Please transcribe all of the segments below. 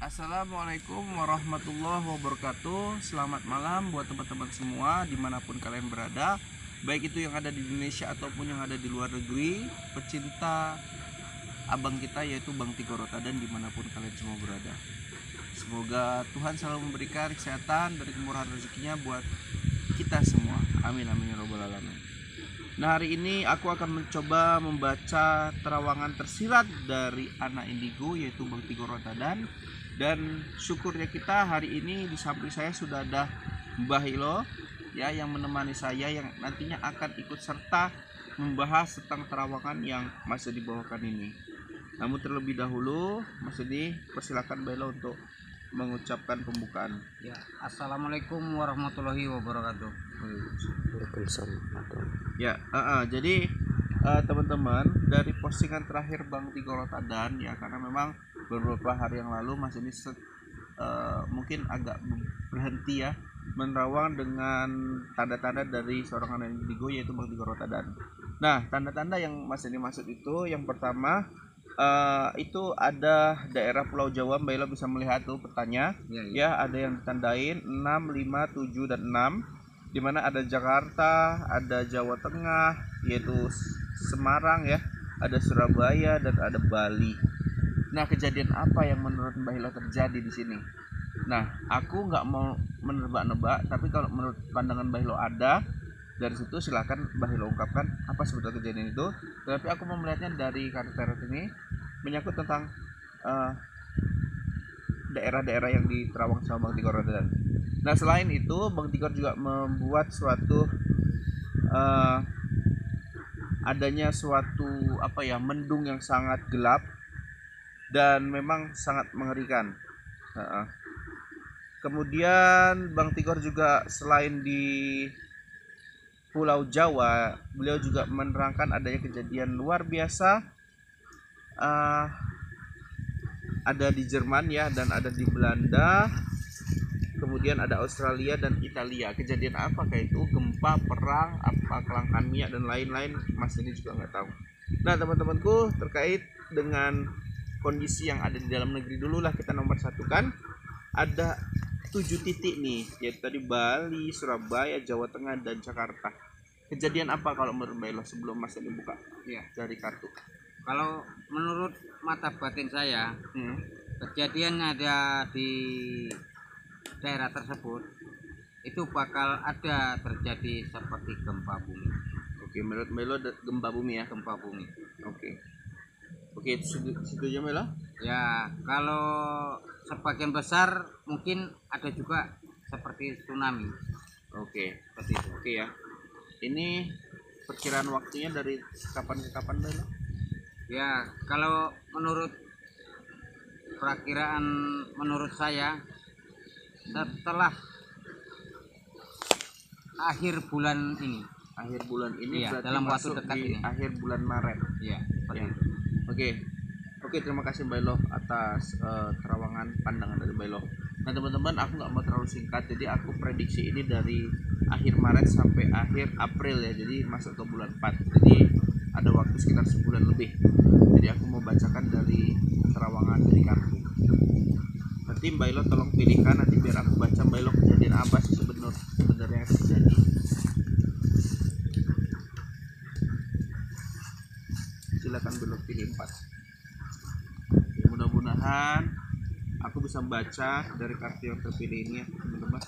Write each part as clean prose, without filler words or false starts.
Assalamualaikum warahmatullahi wabarakatuh. Selamat malam buat teman-teman semua dimanapun kalian berada, baik itu yang ada di Indonesia ataupun yang ada di luar negeri, pecinta abang kita yaitu Bang Tigor Rotadan dimanapun kalian semua berada. Semoga Tuhan selalu memberikan kesehatan dan kemurahan rezekinya buat kita semua. Amin amin ya robbal alamin. Nah, hari ini aku akan mencoba membaca terawangan tersirat dari anak indigo yaitu Bang Tigor Rotadan. Dan syukurnya kita hari ini di samping saya sudah ada Mbah Hilo ya, yang menemani saya, yang nantinya akan ikut serta membahas tentang terawangan yang masih dibawakan ini. Namun terlebih dahulu Mas Edi, persilakan Mbah Hilo untuk mengucapkan pembukaan. Ya, Assalamualaikum warahmatullahi wabarakatuh. Ya, jadi teman-teman, dari postingan terakhir Bang Tigor Rotadan ya, karena memang beberapa hari yang lalu Mas ini mungkin agak berhenti ya menerawang dengan tanda-tanda dari seorang anak indigo yaitu Bang Tigor Rotadan. Nah, tanda-tanda yang Mas ini maksud itu yang pertama itu ada daerah Pulau Jawa, Mbak Elo bisa melihat tuh petanya ya, ada yang ditandain 6, 5, 7 dan 6, dimana ada Jakarta, ada Jawa Tengah yaitu Semarang ya, ada Surabaya dan ada Bali. Nah, kejadian apa yang menurut Mbak Hilo terjadi di sini? Nah, aku nggak mau menebak-nebak, tapi kalau menurut pandangan Mbak Hilo ada, dari situ silakan Mbak Hilo ungkapkan apa sebetulnya kejadian itu. Tapi aku mau melihatnya dari karakter ini menyangkut tentang daerah-daerah yang diterawang sama Bang Tigor Rotadan. Nah, selain itu Bang Tigor juga membuat suatu adanya suatu mendung yang sangat gelap dan memang sangat mengerikan. Kemudian Bang Tigor juga selain di Pulau Jawa, beliau juga menerangkan adanya kejadian luar biasa, ada di Jerman ya, dan ada di Belanda, kemudian ada Australia dan Italia. Kejadian apa kayak itu? Gempa, perang, apa kelangkaan minyak dan lain-lain, Mas ini juga nggak tahu. Nah, teman-temanku, terkait dengan kondisi yang ada di dalam negeri dulu lah kita nomor satukan. Ada 7 titik nih, yaitu tadi Bali, Surabaya, Jawa Tengah dan Jakarta. Kejadian apa kalau menurut Mbak Elo sebelum Mas ini buka Ya, dari kartu? kalau menurut mata batin saya, kejadian ada di daerah tersebut itu bakal ada terjadi seperti gempa bumi. Oke, menurut Mbak Elo gempa bumi ya? Gempa bumi. Oke, situ aja Mbak Elo? Ya, kalau sebagian besar mungkin ada juga seperti tsunami. Oke, seperti itu. Oke ya. Ini perkiraan waktunya dari kapan ke kapan Mbak Elo? Ya, kalau menurut perakiraan menurut saya setelah akhir bulan ini. Akhir bulan ini Iya, berarti dalam waktu masuk dekat di ini. akhir bulan Maret. Iya, seperti Ya. itu. Oke, terima kasih Mbak Elo atas terawangan pandangan dari Mbak Elo. Nah, teman-teman, aku nggak mau terlalu singkat, jadi aku prediksi ini dari akhir Maret sampai akhir April ya, jadi masuk ke bulan 4. Jadi ada waktu sekitar sebulan lebih. Jadi aku mau bacakan dari terawangan dari kartu. Nanti Mbak Elo tolong pilihkan, nanti biar aku baca Mbak Elo kejadian apa sih sebenarnya yang terjadi. Silakan belok pilih 4. Mudah-mudahan aku bisa membaca dari kartu yang terpilih ini ya teman-teman.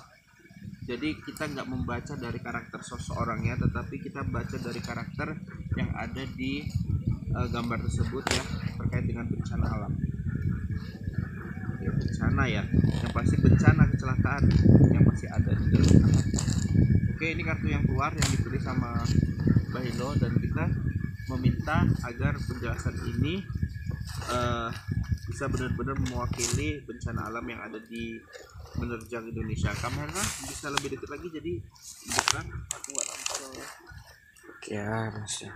Jadi kita nggak membaca dari karakter sosok orangnya, tetapi kita baca dari karakter yang ada di gambar tersebut ya, terkait dengan bencana alam ya, bencana ya, yang pasti bencana kecelakaan yang masih ada di dalam alam. Oke, ini kartu yang keluar yang dipilih sama Mbak Hilo, dan kita meminta agar penjelasan ini bisa benar-benar mewakili bencana alam yang ada di menerjang Indonesia. Kamera bisa lebih dekat lagi, jadi bukan aku nggak tahu Ya, masya.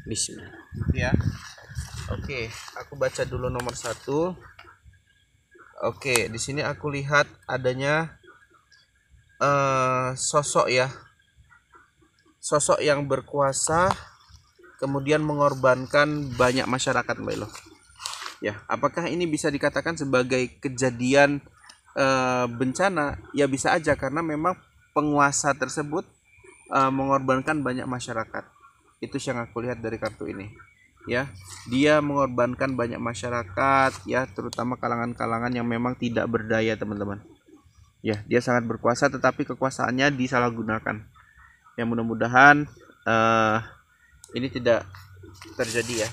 Bismillah. ya. Oke, aku baca dulu nomor 1. Oke, di sini aku lihat adanya sosok ya, sosok yang berkuasa kemudian mengorbankan banyak masyarakat Mbak Elo. Ya, apakah ini bisa dikatakan sebagai kejadian bencana? Ya bisa aja, karena memang penguasa tersebut mengorbankan banyak masyarakat. Itu yang aku lihat dari kartu ini. Ya, dia mengorbankan banyak masyarakat, ya, terutama kalangan-kalangan yang memang tidak berdaya, teman-teman. Ya, dia sangat berkuasa, tetapi kekuasaannya disalahgunakan. Ya, mudah-mudahan ini tidak terjadi ya.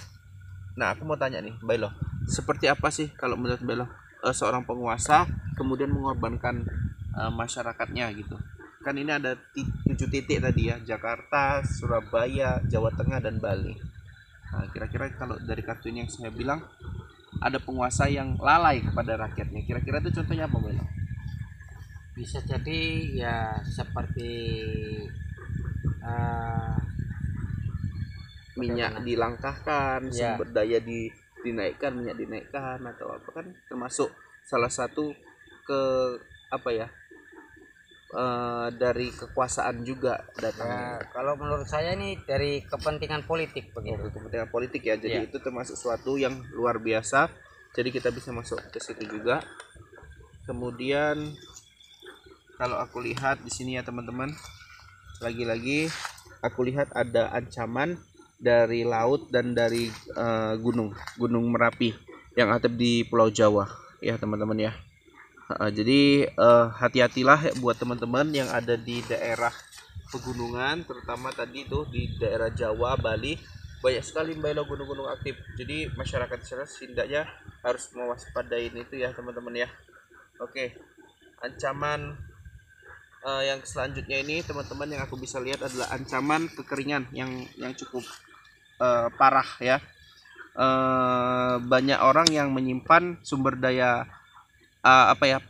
Nah, aku mau tanya nih, Bailo, seperti apa sih kalau menurut Bailo seorang penguasa kemudian mengorbankan masyarakatnya gitu? Kan ini ada 7 titik tadi ya, Jakarta, Surabaya, Jawa Tengah, dan Bali. Nah, kira-kira kalau dari kartu ini yang saya bilang ada penguasa yang lalai kepada rakyatnya, kira-kira itu contohnya apa, Bailo? Bisa jadi ya seperti eh, Minyak dilangkahkan, Ya. sumber daya dinaikkan, minyak dinaikkan atau apa, kan termasuk salah satu ke apa ya, dari kekuasaan juga ya, datangnya. kalau menurut saya ini dari kepentingan politik Oh, begitu. kepentingan politik ya, jadi Iya. itu termasuk suatu yang luar biasa, jadi kita bisa masuk ke situ juga. Kemudian kalau aku lihat di sini ya teman-teman, lagi-lagi aku lihat ada ancaman dari laut dan dari gunung Merapi yang ada di Pulau Jawa ya teman-teman ya. Jadi hati-hatilah ya buat teman-teman yang ada di daerah pegunungan, terutama tadi tuh di daerah Jawa, Bali, banyak sekali gunung-gunung aktif. Jadi masyarakat di sana setidaknya harus mewaspadai itu ya teman-teman ya. Oke, ancaman yang selanjutnya ini teman-teman yang aku bisa lihat adalah ancaman kekeringan yang cukup parah ya. Banyak orang yang menyimpan sumber daya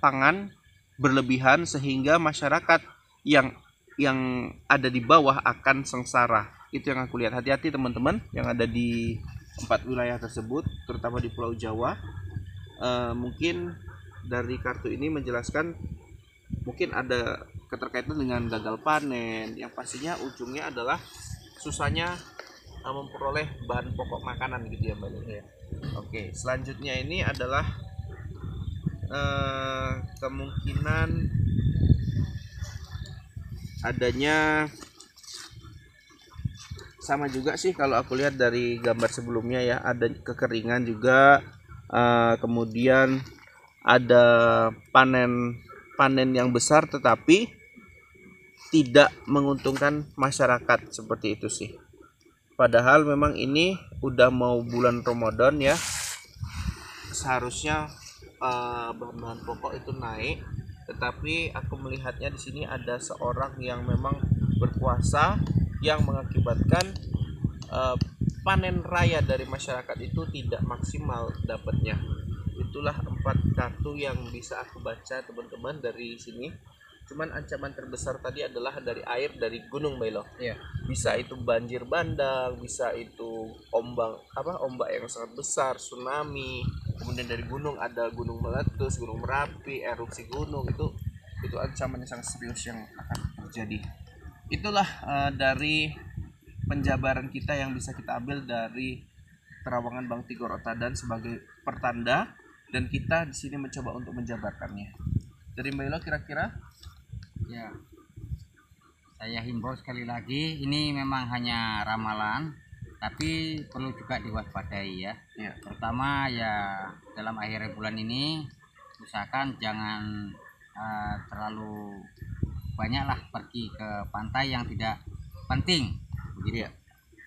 pangan berlebihan sehingga masyarakat yang ada di bawah akan sengsara. Itu yang aku lihat. Hati-hati teman-teman yang ada di 4 wilayah tersebut, terutama di Pulau Jawa. Mungkin dari kartu ini menjelaskan mungkin ada keterkaitan dengan gagal panen, yang pastinya ujungnya adalah susahnya memperoleh bahan pokok makanan gitu ya Mbak ya. Oke, selanjutnya ini adalah kemungkinan adanya, sama juga sih kalau aku lihat dari gambar sebelumnya ya, ada kekeringan juga, kemudian ada panen yang besar tetapi tidak menguntungkan masyarakat, seperti itu sih. Padahal memang ini udah mau bulan Ramadan ya, seharusnya bahan-bahan pokok itu naik, tetapi aku melihatnya di sini ada seorang yang memang berkuasa yang mengakibatkan panen raya dari masyarakat itu tidak maksimal dapatnya. Itulah 4 kartu yang bisa aku baca teman-teman dari sini. Cuman ancaman terbesar tadi adalah dari air dari gunung Bailo. Iya. Bisa itu banjir bandang, bisa itu ombak yang sangat besar, tsunami. Kemudian dari gunung ada gunung meletus, gunung Merapi, erupsi gunung, itu ancaman yang sangat serius yang akan terjadi. Itulah dari penjabaran kita yang bisa kita ambil dari terawangan Bang Tigor Otadan sebagai pertanda, dan kita di sini mencoba untuk menjabarkannya. Dari Mbak Ilo kira-kira? Ya, saya himbau sekali lagi, ini memang hanya ramalan, tapi perlu juga diwaspadai ya. Ya. Terutama ya dalam akhir bulan ini, usahakan jangan terlalu banyaklah pergi ke pantai yang tidak penting, begitu. Ya.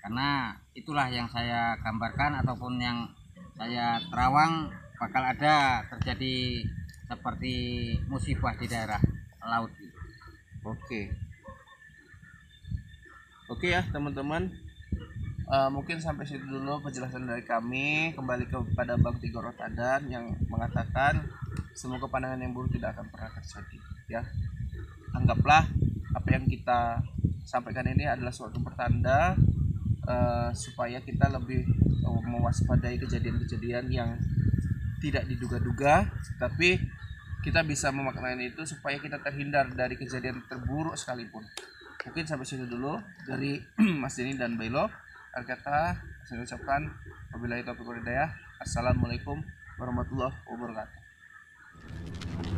Karena itulah yang saya gambarkan ataupun yang saya terawang, bakal ada terjadi seperti musibah di daerah laut. Oke ya teman-teman, mungkin sampai situ dulu penjelasan dari kami. Kembali kepada Bang Tigor Otadan yang mengatakan semoga pandangan yang buruk tidak akan pernah terjadi ya. Anggaplah apa yang kita sampaikan ini adalah suatu pertanda supaya kita lebih mewaspadai kejadian-kejadian yang tidak diduga-duga, tapi kita bisa memaknai itu supaya kita terhindar dari kejadian terburuk sekalipun. Mungkin sampai situ dulu dari Mas Denny dan Bailo. Akhir kata saya ucapkan wabillahi taufiq wal hidayah. Assalamualaikum warahmatullahi wabarakatuh.